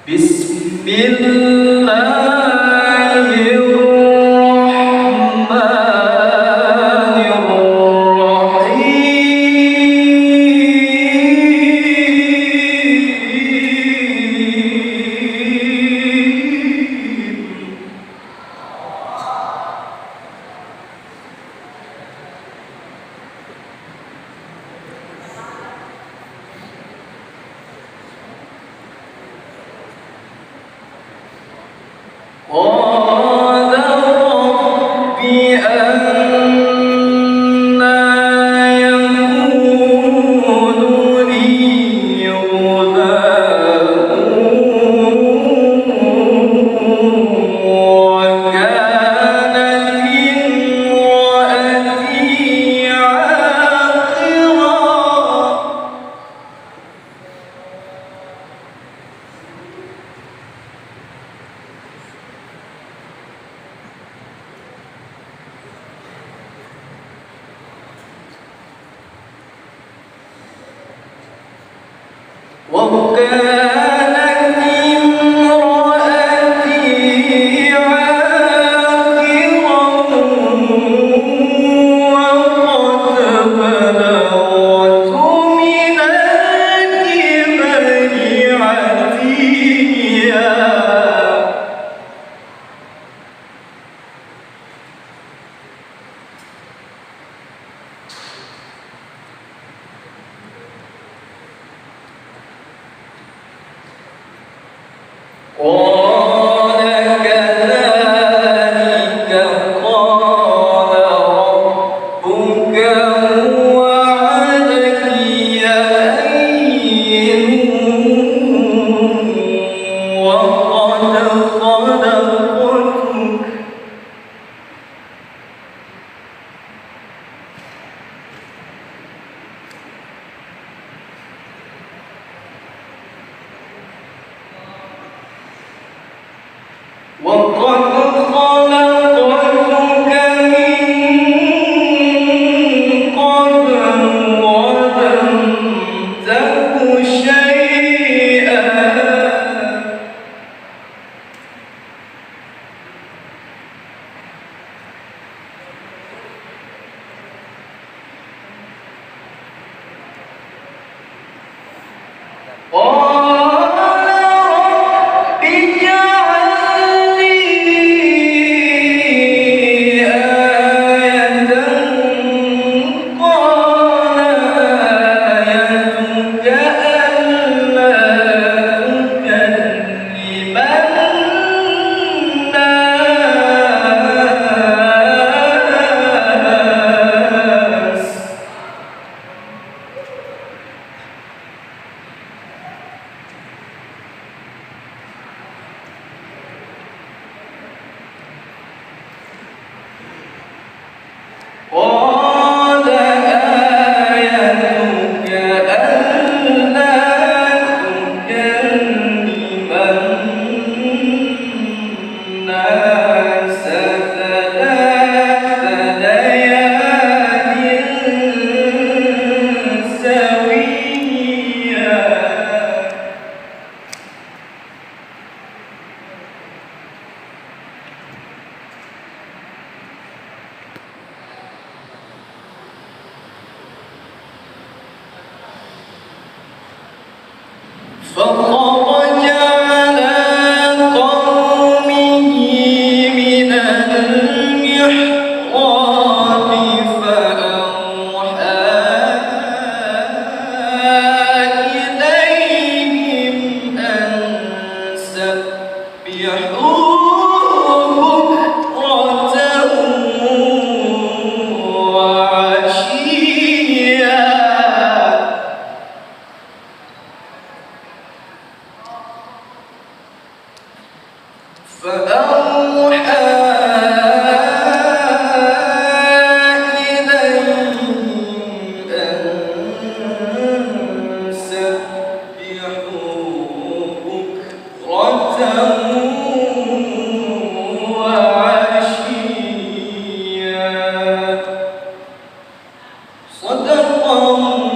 بسم الله الرحمن الرحيم. قال رب أنى يكون لي غلام وكانت امرأتي عاقرا. وكانت امرأتي عاقرا وقد بلغت من الكبر عتيا. قال كذلك قال ربك هو علي هين وقد خلقتك من قبل ولم تك شيئا. قال آيتك ألا تكلم الناس ثلاث ليال سويا. فخرج على قومه من المحراب فأوحى إليهم أن سبحوا بكرة وعشيا. صدق الله